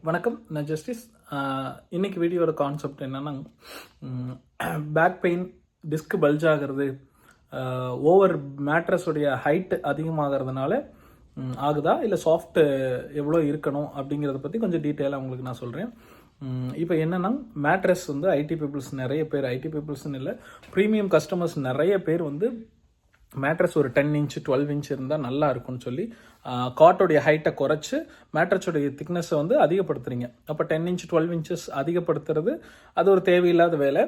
வணக்கம். நான் ஜஸ்டிஸ். இன்னைக்கு வீடியோட கான்செப்ட் என்னன்னா, பேக் பெயின், டிஸ்க் பல்ஜ் ஆகிறது, ஓவர் மேட்ரஸுடைய ஹைட் அதிகமாகிறதுனால ஆகுதா, இல்லை சாஃப்ட் எவ்வளோ இருக்கணும் அப்படிங்கிறத பற்றி கொஞ்சம் டீட்டெயிலாக உங்களுக்கு நான் சொல்கிறேன். இப்போ என்னென்னா, மேட்ரஸ் வந்து நிறைய பேர் ஐடி பீப்புள்ஸ்னு இல்லை, ப்ரீமியம் கஸ்டமர்ஸ் நிறைய பேர் வந்து மேட்ரஸ் ஒரு 10 இன்ச் 12 இன்ச் இருந்தால் நல்லா இருக்கும்னு சொல்லி காட்டோடைய ஹைட்டை குறைச்சி மேட்ரஸோடைய திக்னஸை வந்து அதிகப்படுத்துறீங்க. அப்போ 10 இன்ச் 12 இன்ச்சஸ் அதிகப்படுத்துறது அது ஒரு தேவையில்லாத வேலை.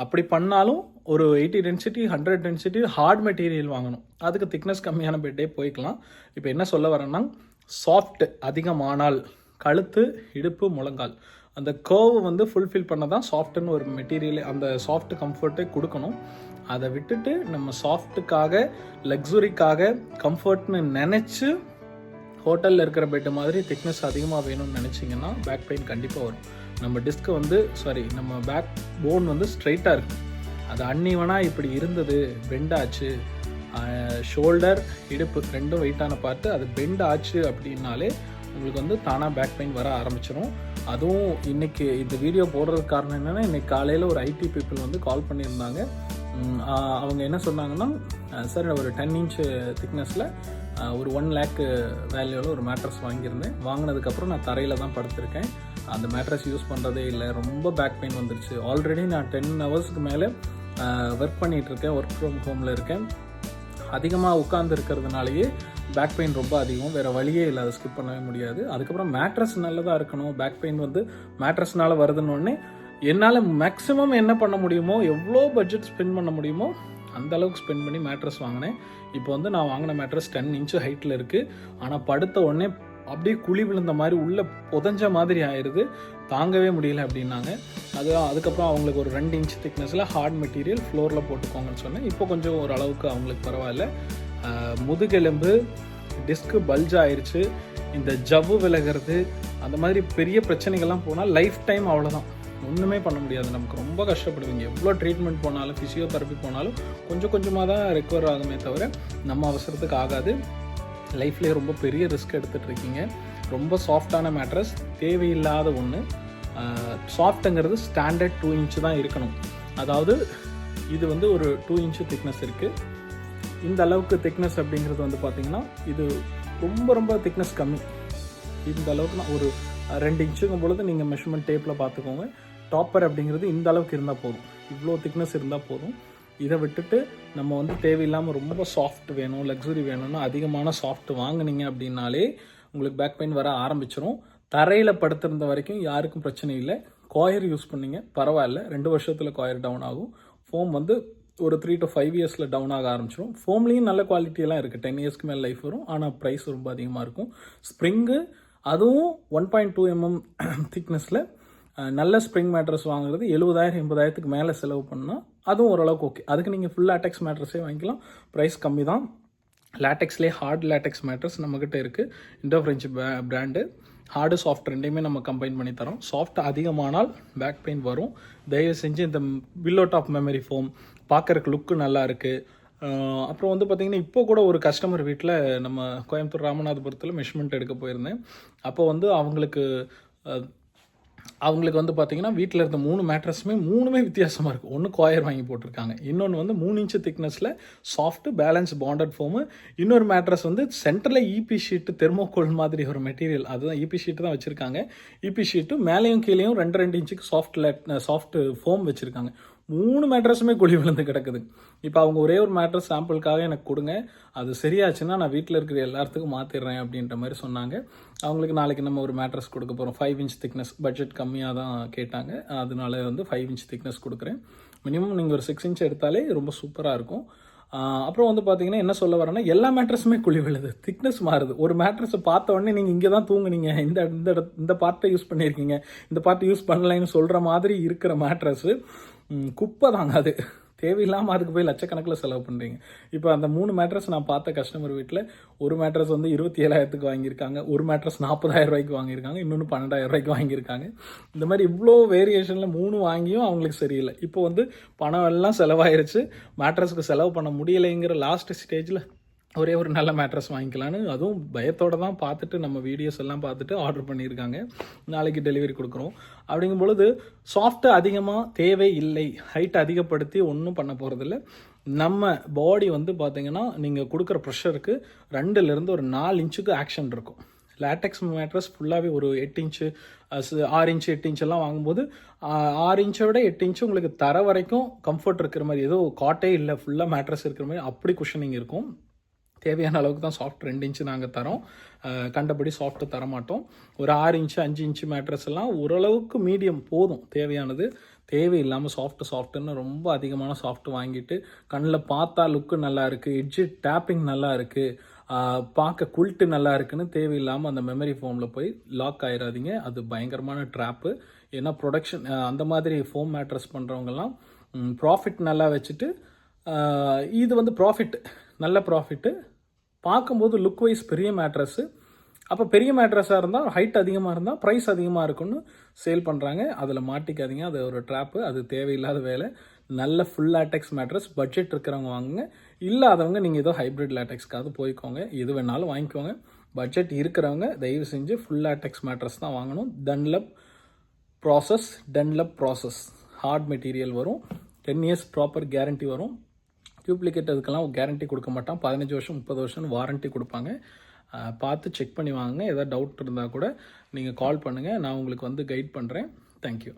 அப்படி பண்ணாலும் ஒரு 80 டென்சிட்டி 100 டென்சிட்டி ஹார்ட் மெட்டீரியல் வாங்கணும். அதுக்கு திக்னஸ் கம்மியான பெட்டே போய்க்கலாம். இப்போ என்ன சொல்ல வரேன்னா, சாஃப்ட் அதிகமானால் கழுத்து, இடுப்பு, முழங்கால் அந்த கர்வ் வந்து ஃபுல்ஃபில் பண்ண தான் சாஃப்ட்னு ஒரு மெட்டீரியல், அந்த சாஃப்ட் கம்ஃபர்ட்டே கொடுக்கணும். அதை விட்டுட்டு நம்ம சாஃப்ட்டுக்காக, லக்ஸுரிக்காக, கம்ஃபர்ட்னு நினச்சி ஹோட்டலில் இருக்கிற பெட்டு மாதிரி திக்னஸ் அதிகமாக வேணும்னு நினச்சிங்கன்னா பேக் பெயின் கண்டிப்பாக வரும். நம்ம பேக் போன் வந்து ஸ்ட்ரைட்டாக இருக்கும். அது அன்னிவனாக இப்படி இருந்தது, பெண்ட் ஆச்சு, ஷோல்டர், இடுப்பு ரெண்டும் வெயிட்டான பார்த்து அது பெண்ட் ஆச்சு அப்படின்னாலே உங்களுக்கு வந்து தானாக பேக் பெயின் வர ஆரம்பிச்சிடும். அதுவும் இன்றைக்கி இந்த வீடியோ போடுறதுக்கு காரணம் என்னென்னா, இன்றைக்கி காலையில் ஒரு ஐடி பீப்புள் வந்து கால் பண்ணியிருந்தாங்க. அவங்க என்ன சொன்னாங்கன்னா, சார் ஒரு 10 இன்ச் திக்னஸில் ஒரு 1 lakh வேல்யூவில் ஒரு மேட்ரஸ் வாங்கியிருந்தேன். வாங்கினதுக்கப்புறம் நான் தரையில் தான் படுத்திருக்கேன். அந்த மேட்ரஸ் யூஸ் பண்ணுறதே இல்லை, ரொம்ப பேக் பெயின் வந்துருச்சு. ஆல்ரெடி நான் 10 ஹவர்ஸ்க்கு மேலே ஒர்க் பண்ணிகிட்ருக்கேன், ஒர்க் ஃப்ரம் ஹோமில் இருக்கேன். அதிகமாக உட்கார்ந்து இருக்கிறதுனாலேயே பேக் பெயின் ரொம்ப அதிகம், வேறு வழியே இல்லை, அதை ஸ்கிப் பண்ணவே முடியாது. அதுக்கப்புறம் மேட்ரஸ் நல்லதாக இருக்கணும். பேக் பெயின் வந்து மேட்ரஸ்னால வருதுன்னொடனே என்னால் மேக்ஸிமம் என்ன பண்ண முடியுமோ, எவ்வளோ பட்ஜெட் ஸ்பெண்ட் பண்ண முடியுமோ அந்த அளவுக்கு ஸ்பெண்ட் பண்ணி மேட்ரஸ் வாங்கினேன். இப்போ வந்து நான் வாங்கின மேட்ரஸ் 10 இன்ச்சு ஹைட்டில் இருக்குது. ஆனால் படுத்த உடனே அப்படியே குழி விழுந்த மாதிரி உள்ளே புதஞ்ச மாதிரி ஆயிடுது, தாங்கவே முடியல அப்படின்னாங்க. அதுக்கப்புறம் அவங்களுக்கு ஒரு 2 இன்ச் திக்னஸில் ஹார்ட் மெட்டீரியல் ஃப்ளோரில் போட்டுக்கோங்கன்னு சொன்னேன். இப்போ கொஞ்சம் ஓரளவுக்கு அவங்களுக்கு பரவாயில்ல. முதுகெலும்பு, டிஸ்க்கு பல்ஜ் ஆயிடுச்சு, இந்த ஜவ்வு விலகிறது, அந்த மாதிரி பெரிய பிரச்சனைகள்லாம் போனால் லைஃப் டைம் அவ்வளோதான், ஒன்றுமே பண்ண முடியாது. நமக்கு ரொம்ப கஷ்டப்படுவீங்க. எவ்வளோ ட்ரீட்மெண்ட் போனாலும், ஃபிசியோதெரப்பி போனாலும் கொஞ்சம் கொஞ்சமாக தான் ரெக்கவர் ஆகுமே தவிர நம்ம அவசரத்துக்கு ஆகாது. லைஃப்லேயே ரொம்ப பெரிய ரிஸ்க் எடுத்துகிட்டு இருக்கீங்க. ரொம்ப சாஃப்டான மேட்ரஸ் தேவையில்லாத ஒன்று. சாஃப்ட்டுங்கிறது ஸ்டாண்டர்ட் 2 இன்ச்சு தான் இருக்கணும். அதாவது இது வந்து ஒரு 2 இன்ச்சு திக்னஸ் இருக்குது. இந்த அளவுக்கு திக்னஸ் அப்படிங்கிறது வந்து பார்த்திங்கன்னா, இது ரொம்ப ரொம்ப திக்னஸ் கம்மி. இந்த அளவுக்கு நான் ஒரு 2 இன்ச்சுங்கும் பொழுது நீங்கள் மெஷர்மெண்ட் டேப்பில் பார்த்துக்கோங்க. டாப்பர் அப்படிங்கிறது இந்த அளவுக்கு இருந்தால் போதும், இவ்வளோ திக்னஸ் இருந்தால் போதும். இதை விட்டுட்டு நம்ம வந்து தேவையில்லாமல் ரொம்ப சாஃப்ட் வேணும், லக்ஸுரி வேணும்னா அதிகமான சாஃப்ட் வாங்கினீங்க அப்படின்னாலே உங்களுக்கு பேக் பெயின் வர ஆரம்பிச்சிடும். தரையில் படுத்திருந்த வரைக்கும் யாருக்கும் பிரச்சனை இல்லை. காயர் யூஸ் பண்ணிங்க பரவாயில்ல, 2 வருஷத்தில் காயர் டவுன் ஆகும். ஃபோம் வந்து ஒரு 3 to 5 இயர்ஸில் டவுன் ஆக ஆரம்பிச்சிடும். ஃபோம்லேயும் நல்ல குவாலிட்டியெல்லாம் இருக்குது, 10 இயர்ஸ்க்கு மேலே லைஃப் வரும். ஆனால் ப்ரைஸ் ரொம்ப அதிகமாக இருக்கும். ஸ்ப்ரிங்கு, அதுவும் 1.2 mm திக்னஸில் நல்ல ஸ்ப்ரிங் மேட்ரஸ் வாங்குறது 70,000 80,000க்கு மேலே செலவு பண்ணால் அதுவும் ஓரளவுக்கு ஓகே. அதுக்கு நீங்கள் ஃபுல் லேட்டெக்ஸ் மேட்ரஸே வாங்கிக்கலாம், ப்ரைஸ் கம்மி தான். லேட்டெக்ஸ்லேயே ஹார்ட் லேட்டெக்ஸ் மேட்ரஸ் நம்மக்கிட்ட இருக்குது, Indo French brand. Hard soft ரெண்டையுமே நம்ம கம்பைன் பண்ணி தரோம். சாஃப்ட் அதிகமானால் பேக் பெயின் வரும். தயவு செஞ்சு இந்த பில்லோ டாப் மெமரி ஃபோம் பார்க்குறக்கு லுக்கு நல்லா இருக்குது. அப்புறம் வந்து பார்த்திங்கன்னா, இப்போ கூட ஒரு கஸ்டமர் வீட்டில் நம்ம கோயம்புத்தூர் ராமநாதபுரத்தில் மெஷர்மெண்ட் எடுக்க போயிருந்தேன். அப்போ வந்து அவங்களுக்கு வந்து பார்த்திங்கன்னா, வீட்டில் இருந்த 3 மேட்ரஸுமே 3மே வித்தியாசமாக இருக்குது. ஒன்று காயர் வாங்கி போட்டிருக்காங்க, இன்னொன்று வந்து 3 இன்ச்சு திக்னஸில் சாஃப்ட் பேலன்ஸ் பாண்டட் ஃபோமு, இன்னொரு மேட்ரஸ் வந்து சென்டரில் இபி ஷீட்டு தெர்மோகோல் மாதிரி ஒரு மெட்டீரியல், அதுதான் இபி ஷீட்டு தான் வச்சுருக்காங்க. இபி ஷீட்டு மேலேயும் கீழேயும் 2 இன்ச்சுக்கு சாஃப்ட் ஃபோம் வச்சுருக்காங்க. 3 மேட்ரஸுமே குழி விழுந்து கிடக்குது. இப்போ அவங்க ஒரே ஒரு மேட்ரஸ் சாம்பிளுக்காக எனக்கு கொடுங்க, அது சரியாச்சுன்னா நான் வீட்டில் இருக்கிற எல்லாத்துக்கும் மாற்றிடுறேன் அப்படின்ற மாதிரி சொன்னாங்க. அவங்களுக்கு நாளைக்கு நம்ம ஒரு மேட்ரஸ் கொடுக்க போகிறோம், 5 இன்ச் திக்னஸ். பட்ஜெட் கம்மியாக தான் கேட்டாங்க, அதனால வந்து 5 இன்ச் திக்னஸ் கொடுக்குறேன். மினிமம் நீங்கள் ஒரு 6 இன்ச் எடுத்தாலே ரொம்ப சூப்பராக இருக்கும். அப்புறம் வந்து பார்த்தீங்கன்னா, என்ன சொல்ல வரேன்னா, எல்லா மேட்ரஸுமே குழி விழுது, திக்னஸ் மாறுது. ஒரு மேட்ரஸை பார்த்த உடனே நீங்கள் இங்கே தான் தூங்குனீங்க, இந்த பார்ட்டை யூஸ் பண்ணியிருக்கீங்க, இந்த பார்ட்டை யூஸ் பண்ணலைன்னு சொல்கிற மாதிரி இருக்கிற மேட்ரஸு குப்பை தாங்க. அது தேவையில்லாமல் அதுக்கு போய் லட்சக்கணக்கில் செலவு பண்ணுறீங்க. இப்போ அந்த 3 மேட்ரஸ் நான் பார்த்த கஸ்டமர் வீட்டில் ஒரு மேட்ரஸ் வந்து 27,000க்கு வாங்கியிருக்காங்க, ஒரு மேட்ரஸ் 40,000 ரூபாய்க்கு வாங்கியிருக்காங்க, இன்னொன்று 12,000 ரூபாய்க்கு வாங்கியிருக்காங்க. இந்த மாதிரி இவ்வளோ வேரியேஷனில் 3 வாங்கியும் அவங்களுக்கு சரியில்லை. இப்போ வந்து பணம் எல்லாம் செலவாயிருச்சு, மேட்ரஸுக்கு செலவு பண்ண முடியலைங்கிற லாஸ்ட் ஸ்டேஜில் ஒரே ஒரு நல்ல மேட்ரஸ் வாங்கிக்கலான்னு, அதுவும் பயத்தோடு தான் பார்த்துட்டு நம்ம வீடியோஸ் எல்லாம் பார்த்துட்டு ஆர்டர் பண்ணியிருக்காங்க. நாளைக்கு டெலிவரி கொடுக்குறோம். அப்படிங்கும் பொழுது சாஃப்ட்டு அதிகமாக தேவை இல்லை. ஹைட் அதிகப்படுத்தி ஒன்றும் பண்ண போகிறதில்ல. நம்ம பாடி வந்து பார்த்திங்கன்னா நீங்கள் கொடுக்குற ப்ரெஷருக்கு 2லேருந்து ஒரு 4 இன்ச்சுக்கு ஆக்ஷன் இருக்கும். லேட்டெக்ஸ் மேட்ரஸ் ஃபுல்லாகவே ஒரு 8 இன்ச்சு 6 இன்ச்சு 8 இன்ச்செல்லாம் வாங்கும்போது 6 இன்ச்சை விட 8 இன்ச்சு உங்களுக்கு தர வரைக்கும் கம்ஃபர்ட் இருக்கிற மாதிரி, ஏதோ காட்டே இல்லை ஃபுல்லாக மேட்ரஸ் இருக்கிற மாதிரி அப்படி குஷனிங் இருக்கும். தேவையான அளவுக்கு தான் சாஃப்ட் 2 இன்ச்சு நாங்கள் தரோம். கண்டபடி சாஃப்ட்டு தரமாட்டோம். ஒரு 6 இன்ச்சு 5 இன்ச்சு மேட்ரஸ் எல்லாம் ஓரளவுக்கு மீடியம் போதும் தேவையானது. தேவையில்லாமல் சாஃப்ட்டுன்னு ரொம்ப அதிகமான சாஃப்ட் வாங்கிட்டு கண்ணில் பார்த்தா லுக்கு நல்லா இருக்குது, எட்ஜு டேப்பிங் நல்லா இருக்குது, பார்க்க குல்ட்டு நல்லா இருக்குன்னு தேவையில்லாமல் அந்த மெமரி ஃபோமில் போய் லாக் ஆயிடாதீங்க. அது பயங்கரமான ட்ராப்பு. ஏன்னா ப்ரொடக்ஷன் அந்த மாதிரி ஃபோம் மேட்ரஸ் பண்ணுறவங்கலாம் ப்ராஃபிட் நல்லா வச்சுட்டு, இது வந்து நல்ல ப்ராஃபிட்டு, பார்க்கும்போது லுக் வைஸ் பெரிய மேட்ரஸ்ஸு. அப்போ பெரிய மேட்ரஸாக இருந்தால் ஹைட் அதிகமாக இருந்தால் ப்ரைஸ் அதிகமாக இருக்குன்னு சேல் பண்ணுறாங்க. அதில் மாட்டிக்காதீங்க, அது ஒரு ட்ராப்பு, அது தேவையில்லாத வேலை. நல்ல ஃபுல் லேட்டெக்ஸ் மேட்ரஸ் பட்ஜெட் இருக்கிறவங்க வாங்குங்க. இல்லாதவங்க நீங்கள் ஏதோ ஹைப்ரிட் லேட்டெக்ஸ்க்காவது போய்க்கோங்க, எது வேணாலும் வாங்கிக்கோங்க. பட்ஜெட் இருக்கிறவங்க தயவு செஞ்சு ஃபுல் லேட்டெக்ஸ் மேட்ரஸ் தான் வாங்கணும். டன்லப் ப்ராசஸ் ஹார்ட் மெட்டீரியல் வரும். 10 இயர்ஸ் ப்ராப்பர் கேரண்டி வரும். டூப்ளிகேட் அதுக்கெல்லாம் கேரண்டி கொடுக்க மாட்டான். 15 வருஷம் 30 வருஷம் வாரண்ட்டி கொடுப்பாங்க. பார்த்து செக் பண்ணி வாங்குங்க. ஏதாவது டவுட் இருந்தால் கூட நீங்கள் கால் பண்ணுங்கள், நான் உங்களுக்கு வந்து கைட் பண்ணுறேன். தேங்க்யூ.